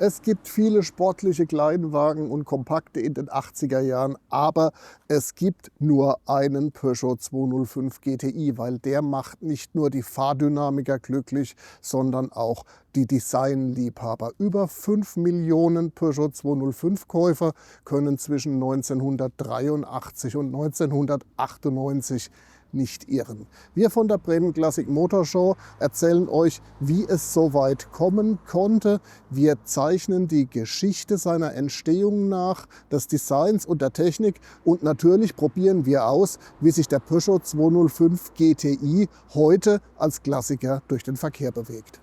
Es gibt viele sportliche Kleinwagen und Kompakte in den 80er Jahren, aber es gibt nur einen Peugeot 205 GTI, weil der macht nicht nur die Fahrdynamiker glücklich, sondern auch die Designliebhaber. Über 5 Millionen Peugeot 205 Käufer können zwischen 1983 und 1998 nicht irren. Wir von der Bremen Classic Motor Show erzählen euch, wie es so weit kommen konnte. Wir zeichnen die Geschichte seiner Entstehung nach, des Designs und der Technik, und natürlich probieren wir aus, wie sich der Peugeot 205 GTI heute als Klassiker durch den Verkehr bewegt.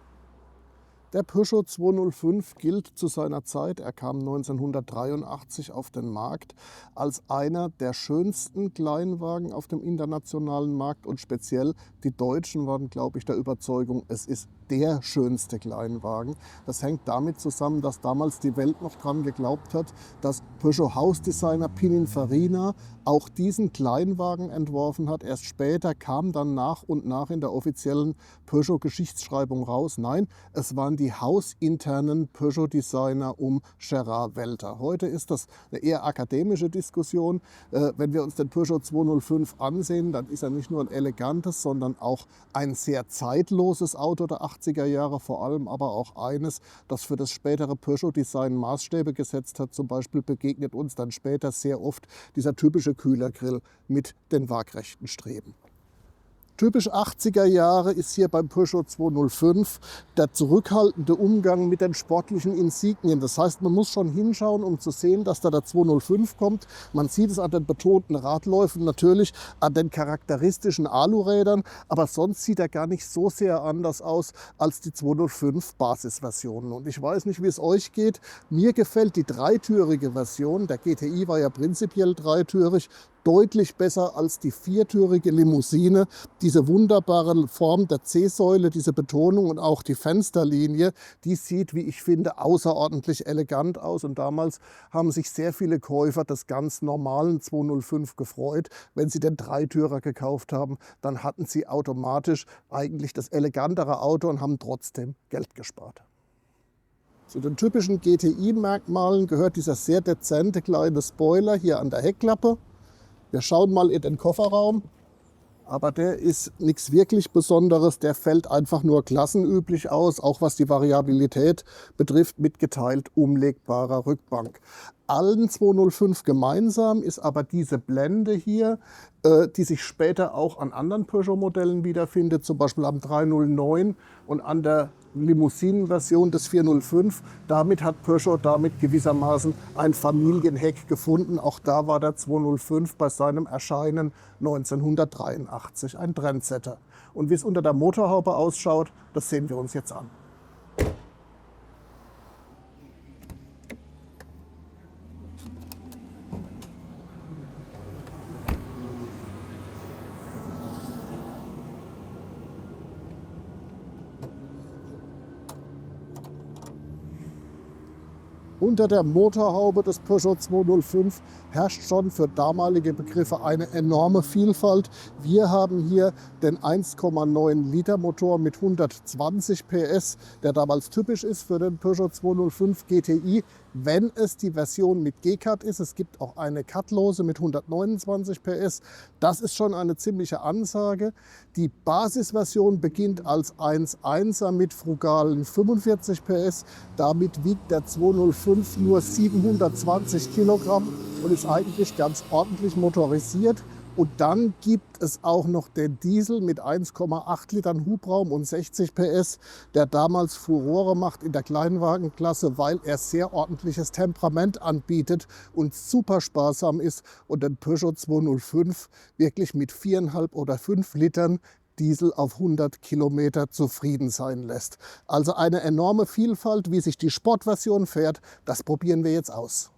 Der Peugeot 205 gilt zu seiner Zeit, er kam 1983 auf den Markt, als einer der schönsten Kleinwagen auf dem internationalen Markt, und speziell die Deutschen waren, glaube ich, der Überzeugung, es ist der schönste Kleinwagen. Das hängt damit zusammen, dass damals die Welt noch dran geglaubt hat, dass Peugeot-Hausdesigner Pininfarina auch diesen Kleinwagen entworfen hat. Erst später kam dann nach und nach in der offiziellen Peugeot-Geschichtsschreibung raus, nein, es waren die hausinternen Peugeot-Designer um Gerard Welter. Heute ist das eine eher akademische Diskussion. Wenn wir uns den Peugeot 205 ansehen, dann ist er nicht nur ein elegantes, sondern auch ein sehr zeitloses Auto der 80er Jahre, vor allem aber auch eines, das für das spätere Peugeot-Design Maßstäbe gesetzt hat. Zum Beispiel begegnet uns dann später sehr oft dieser typische Kühlergrill mit den waagrechten Streben. Typisch 80er Jahre ist hier beim Peugeot 205 der zurückhaltende Umgang mit den sportlichen Insignien. Das heißt, man muss schon hinschauen, um zu sehen, dass da der 205 kommt. Man sieht es an den betonten Radläufen, natürlich an den charakteristischen Alurädern, aber sonst sieht er gar nicht so sehr anders aus als die 205 Basisversionen. Und ich weiß nicht, wie es euch geht. Mir gefällt die dreitürige Version, der GTI war ja prinzipiell dreitürig, deutlich besser als die viertürige Limousine. Diese wunderbare Form der C-Säule, diese Betonung und auch die Fensterlinie, die sieht, wie ich finde, außerordentlich elegant aus. Und damals haben sich sehr viele Käufer des ganz normalen 205 gefreut. Wenn sie den Dreitürer gekauft haben, dann hatten sie automatisch eigentlich das elegantere Auto und haben trotzdem Geld gespart. Zu den typischen GTI-Merkmalen gehört dieser sehr dezente kleine Spoiler hier an der Heckklappe. Wir schauen mal in den Kofferraum, aber der ist nichts wirklich Besonderes, der fällt einfach nur klassenüblich aus, auch was die Variabilität betrifft, mit geteilt umlegbarer Rückbank. Allen 205 gemeinsam ist aber diese Blende hier, die sich später auch an anderen Peugeot-Modellen wiederfindet, zum Beispiel am 309 und an der Limousinenversion des 405. Damit hat Peugeot gewissermaßen ein Familienheck gefunden. Auch da war der 205 bei seinem Erscheinen 1983 ein Trendsetter. Und wie es unter der Motorhaube ausschaut, das sehen wir uns jetzt an. Unter der Motorhaube des Peugeot 205 herrscht schon für damalige Begriffe eine enorme Vielfalt. Wir haben hier den 1,9 Liter Motor mit 120 PS, der damals typisch ist für den Peugeot 205 GTI, wenn es die Version mit G-Cut ist. Es gibt auch eine Cuttlose mit 129 PS. Das ist schon eine ziemliche Ansage. Die Basisversion beginnt als 1.1er mit frugalen 45 PS. Damit wiegt der 205 nur 720 Kilogramm und ist eigentlich ganz ordentlich motorisiert. Und dann gibt es auch noch den Diesel mit 1,8 Litern Hubraum und 60 PS, der damals Furore macht in der Kleinwagenklasse, weil er sehr ordentliches Temperament anbietet und super sparsam ist und den Peugeot 205 wirklich mit 4,5 oder 5 Litern Diesel auf 100 Kilometer zufrieden sein lässt. Also eine enorme Vielfalt, wie sich die Sportversion fährt, das probieren wir jetzt aus.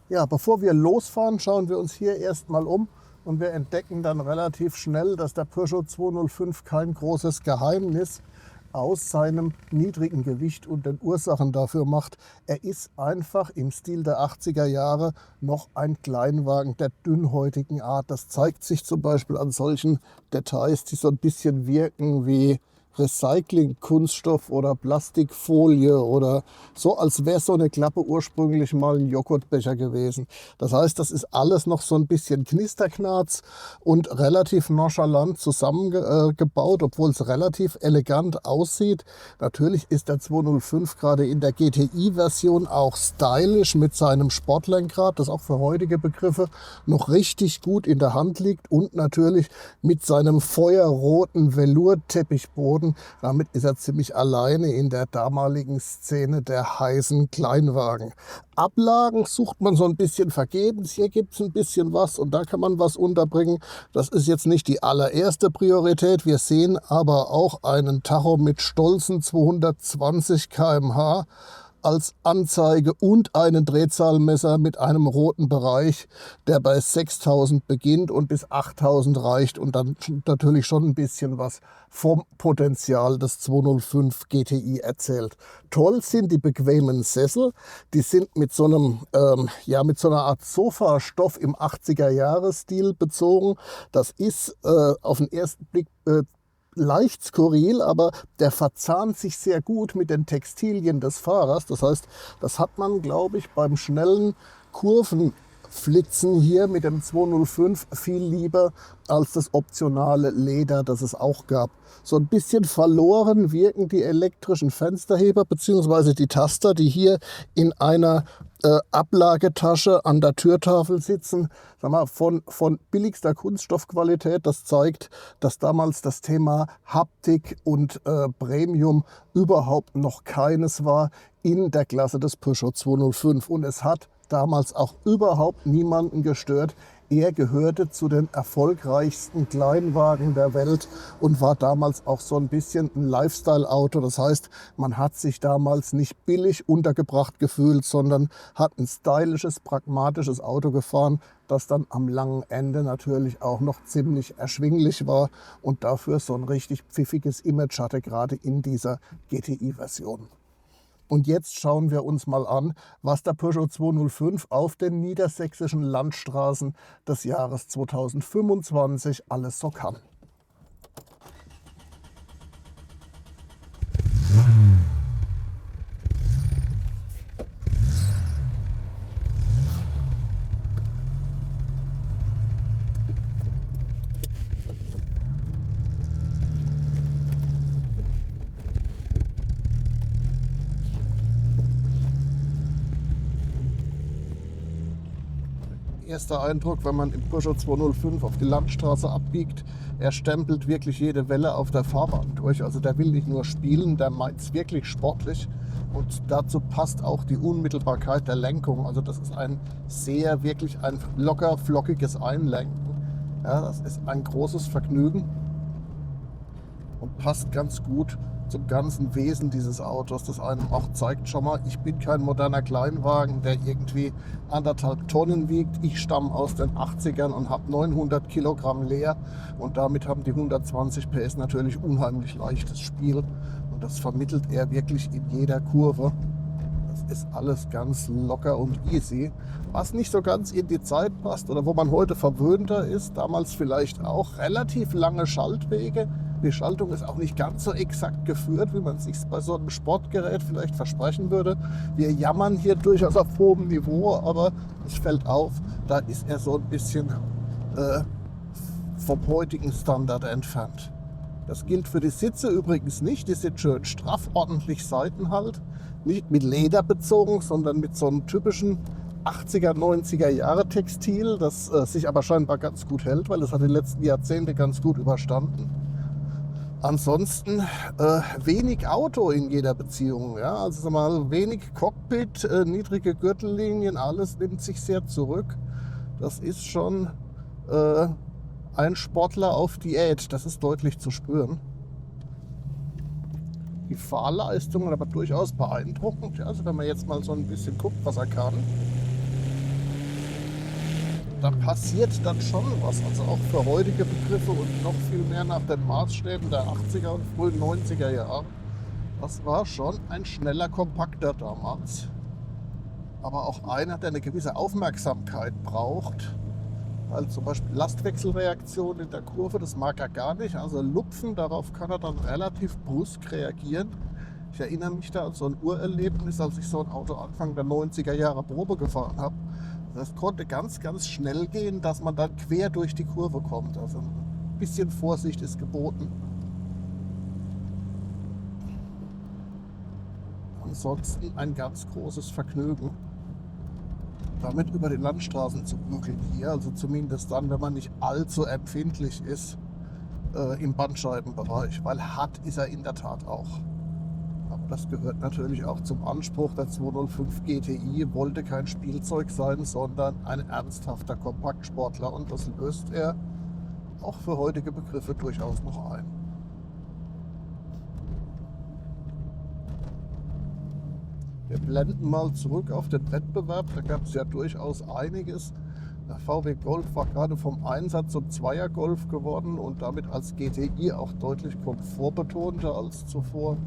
Ja, bevor wir losfahren, schauen wir uns hier erstmal um und wir entdecken dann relativ schnell, dass der Peugeot 205 kein großes Geheimnis aus seinem niedrigen Gewicht und den Ursachen dafür macht. Er ist einfach im Stil der 80er Jahre noch ein Kleinwagen der dünnhäutigen Art. Das zeigt sich zum Beispiel an solchen Details, die so ein bisschen wirken wie Recycling-Kunststoff oder Plastikfolie oder so, als wäre so eine Klappe ursprünglich mal ein Joghurtbecher gewesen. Das heißt, das ist alles noch so ein bisschen Knisterknarz und relativ nonchalant zusammengebaut, obwohl es relativ elegant aussieht. Natürlich ist der 205 gerade in der GTI-Version auch stylisch mit seinem Sportlenkrad, das auch für heutige Begriffe noch richtig gut in der Hand liegt, und natürlich mit seinem feuerroten Velour-Teppichboden. Damit ist er ziemlich alleine in der damaligen Szene der heißen Kleinwagen. Ablagen sucht man so ein bisschen vergebens. Hier gibt es ein bisschen was und da kann man was unterbringen. Das ist jetzt nicht die allererste Priorität. Wir sehen aber auch einen Tacho mit stolzen 220 km/h als Anzeige und einen Drehzahlmesser mit einem roten Bereich, der bei 6000 beginnt und bis 8000 reicht, und dann natürlich schon ein bisschen was vom Potenzial des 205 GTI erzählt. Toll sind die bequemen Sessel. Die sind mit so einem, mit so einer Art Sofastoff im 80er-Jahre-Stil bezogen. Das ist auf den ersten Blick leicht skurril, aber der verzahnt sich sehr gut mit den Textilien des Fahrers. Das heißt, das hat man, glaube ich, beim schnellen Kurvenflitzen hier mit dem 205 viel lieber als das optionale Leder, das es auch gab. So ein bisschen verloren wirken die elektrischen Fensterheber bzw. die Taster, die hier in einer Ablagetasche an der Türtafel sitzen, sag mal, von billigster Kunststoffqualität. Das zeigt, dass damals das Thema Haptik und Premium überhaupt noch keines war in der Klasse des Peugeot 205. Und es hat damals auch überhaupt niemanden gestört. Er gehörte zu den erfolgreichsten Kleinwagen der Welt und war damals auch so ein bisschen ein Lifestyle-Auto. Das heißt, man hat sich damals nicht billig untergebracht gefühlt, sondern hat ein stylisches, pragmatisches Auto gefahren, das dann am langen Ende natürlich auch noch ziemlich erschwinglich war und dafür so ein richtig pfiffiges Image hatte, gerade in dieser GTI-Version. Und jetzt schauen wir uns mal an, was der Peugeot 205 auf den niedersächsischen Landstraßen des Jahres 2025 alles so kann. Erster Eindruck, wenn man im Peugeot 205 auf die Landstraße abbiegt, er stempelt wirklich jede Welle auf der Fahrbahn durch. Also der will nicht nur spielen, der meint es wirklich sportlich. Und dazu passt auch die Unmittelbarkeit der Lenkung. Also das ist wirklich ein locker, flockiges Einlenken. Ja, das ist ein großes Vergnügen und passt ganz gut zum ganzen Wesen dieses Autos, das einem auch zeigt, schau mal, ich bin kein moderner Kleinwagen, der irgendwie 1,5 Tonnen wiegt. Ich stamme aus den 80ern und habe 900 Kilogramm leer, und damit haben die 120 PS natürlich unheimlich leichtes Spiel, und das vermittelt er wirklich in jeder Kurve. Das ist alles ganz locker und easy. Was nicht so ganz in die Zeit passt oder wo man heute verwöhnter ist, damals vielleicht auch relativ lange Schaltwege. Die Schaltung ist auch nicht ganz so exakt geführt, wie man es sich bei so einem Sportgerät vielleicht versprechen würde. Wir jammern hier durchaus auf hohem Niveau, aber es fällt auf, da ist er so ein bisschen vom heutigen Standard entfernt. Das gilt für die Sitze übrigens nicht. Die sind schön straff, ordentlich Seitenhalt. Nicht mit Leder bezogen, sondern mit so einem typischen 80er, 90er Jahre Textil, das sich aber scheinbar ganz gut hält, weil es hat die letzten Jahrzehnte ganz gut überstanden. Ansonsten wenig Auto in jeder Beziehung. Ja? Also mal wenig Cockpit, niedrige Gürtellinien, alles nimmt sich sehr zurück. Das ist schon ein Sportler auf Diät, das ist deutlich zu spüren. Die Fahrleistung ist aber durchaus beeindruckend. Also wenn man jetzt mal so ein bisschen guckt, was er kann, da passiert dann schon was. Also auch für heutige Begriffe und noch viel mehr nach den Maßstäben der 80er und frühen 90er Jahre. Das war schon ein schneller Kompakter damals. Aber auch einer, der eine gewisse Aufmerksamkeit braucht. Weil zum Beispiel Lastwechselreaktion in der Kurve, das mag er gar nicht. Also Lupfen, darauf kann er dann relativ brüsk reagieren. Ich erinnere mich da an so ein Urerlebnis, als ich so ein Auto Anfang der 90er Jahre Probe gefahren habe. Das konnte ganz, ganz schnell gehen, dass man dann quer durch die Kurve kommt. Also ein bisschen Vorsicht ist geboten. Ansonsten ein ganz großes Vergnügen, damit über die Landstraßen zu bügeln hier. Also zumindest dann, wenn man nicht allzu empfindlich ist im Bandscheibenbereich, weil hart ist er in der Tat auch. Aber das gehört natürlich auch zum Anspruch. Der 205 GTI wollte kein Spielzeug sein, sondern ein ernsthafter Kompaktsportler. Und das löst er auch für heutige Begriffe durchaus noch ein. Wir blenden mal zurück auf den Wettbewerb. Da gab es ja durchaus einiges. Der VW Golf war gerade vom Einsatz zum Zweier-Golf geworden und damit als GTI auch deutlich komfortbetonter als zuvor.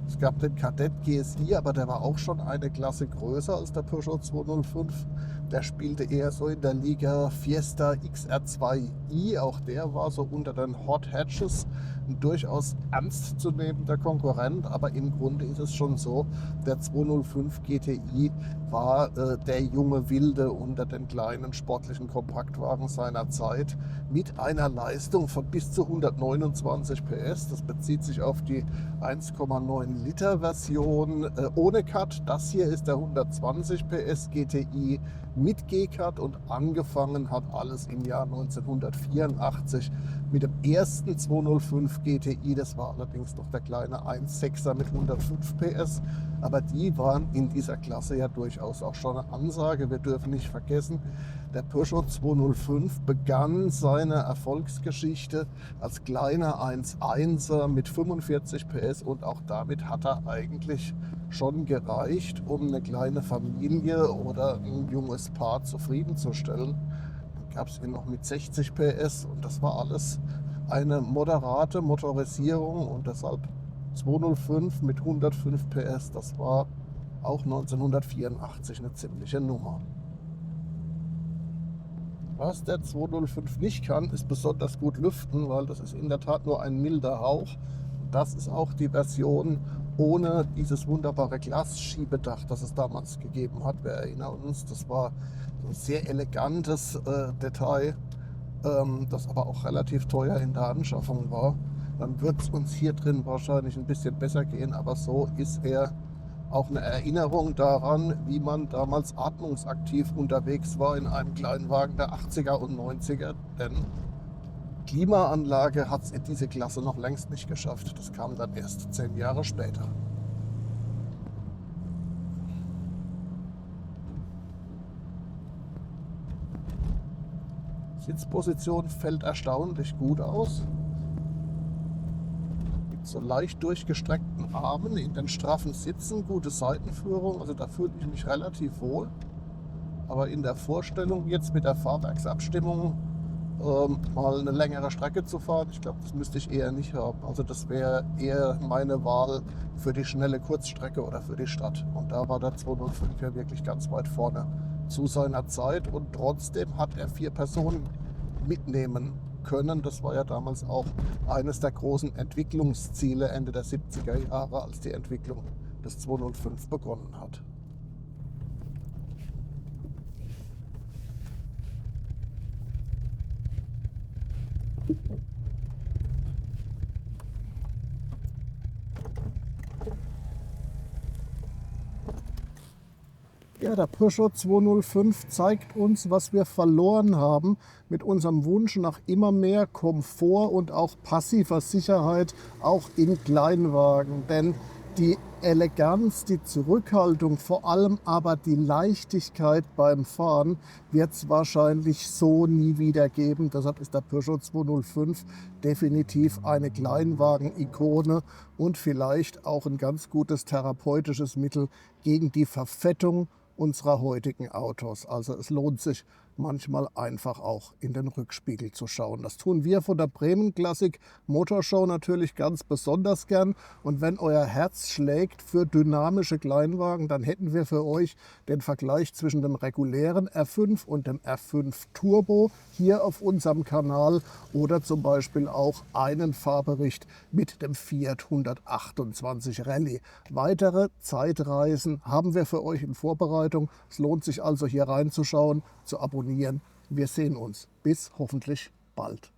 Es gab den Kadett GSI, aber der war auch schon eine Klasse größer als der Peugeot 205. Der spielte eher so in der Liga Fiesta XR2i. Auch der war so unter den Hot Hatches ein durchaus ernstzunehmender Konkurrent. Aber im Grunde ist es schon so, der 205 GTI war der junge Wilde unter den kleinen sportlichen Kompaktwagen seiner Zeit mit einer Leistung von bis zu 129 PS. Das bezieht sich auf die 1,9 Liter Version ohne Cut. Das hier ist der 120 PS GTI mit G-Cut und angefangen hat alles im Jahr 1984 mit dem ersten 205 GTI. Das war allerdings noch der kleine 1.6er mit 105 PS. Aber die waren in dieser Klasse ja durchaus auch schon eine Ansage. Wir dürfen nicht vergessen, der Peugeot 205 begann seine Erfolgsgeschichte als kleiner 1.1er mit 45 PS und auch damit hat er eigentlich schon gereicht, um eine kleine Familie oder ein junges Paar zufriedenzustellen. Dann gab es ihn noch mit 60 PS und das war alles eine moderate Motorisierung und deshalb 205 mit 105 PS, das war auch 1984 eine ziemliche Nummer. Was der 205 nicht kann, ist besonders gut lüften, weil das ist in der Tat nur ein milder Hauch. Das ist auch die Version ohne dieses wunderbare Glasschiebedach, das es damals gegeben hat. Wir erinnern uns, das war ein sehr elegantes Detail, das aber auch relativ teuer in der Anschaffung war. Dann wird es uns hier drin wahrscheinlich ein bisschen besser gehen, aber so ist er auch eine Erinnerung daran, wie man damals atmungsaktiv unterwegs war in einem Kleinwagen der 80er und 90er, denn Klimaanlage hat es in diese Klasse noch längst nicht geschafft. Das kam dann erst 10 Jahre später. Sitzposition fällt erstaunlich gut aus. Mit so leicht durchgestreckten Armen in den straffen Sitzen, gute Seitenführung, also da fühle ich mich relativ wohl. Aber in der Vorstellung jetzt mit der Fahrwerksabstimmung mal eine längere Strecke zu fahren, ich glaube, das müsste ich eher nicht haben. Also das wäre eher meine Wahl für die schnelle Kurzstrecke oder für die Stadt. Und da war der 205 ja wirklich ganz weit vorne zu seiner Zeit und trotzdem hat er 4 Personen mitnehmen können. Das war ja damals auch eines der großen Entwicklungsziele Ende der 70er Jahre, als die Entwicklung des 205 begonnen hat. Ja, der Peugeot 205 zeigt uns, was wir verloren haben mit unserem Wunsch nach immer mehr Komfort und auch passiver Sicherheit, auch in Kleinwagen. Denn die Eleganz, die Zurückhaltung, vor allem aber die Leichtigkeit beim Fahren wird es wahrscheinlich so nie wieder geben. Deshalb ist der Peugeot 205 definitiv eine Kleinwagen-Ikone und vielleicht auch ein ganz gutes therapeutisches Mittel gegen die Verfettung unserer heutigen Autos. Also es lohnt sich manchmal einfach auch in den Rückspiegel zu schauen. Das tun wir von der Bremen Classic Motorshow natürlich ganz besonders gern. Und wenn euer Herz schlägt für dynamische Kleinwagen, dann hätten wir für euch den Vergleich zwischen dem regulären R5 und dem R5 Turbo hier auf unserem Kanal oder zum Beispiel auch einen Fahrbericht mit dem Fiat 128 Rallye. Weitere Zeitreisen haben wir für euch in Vorbereitung. Es lohnt sich also hier reinzuschauen, zu abonnieren. Wir sehen uns. Bis hoffentlich bald.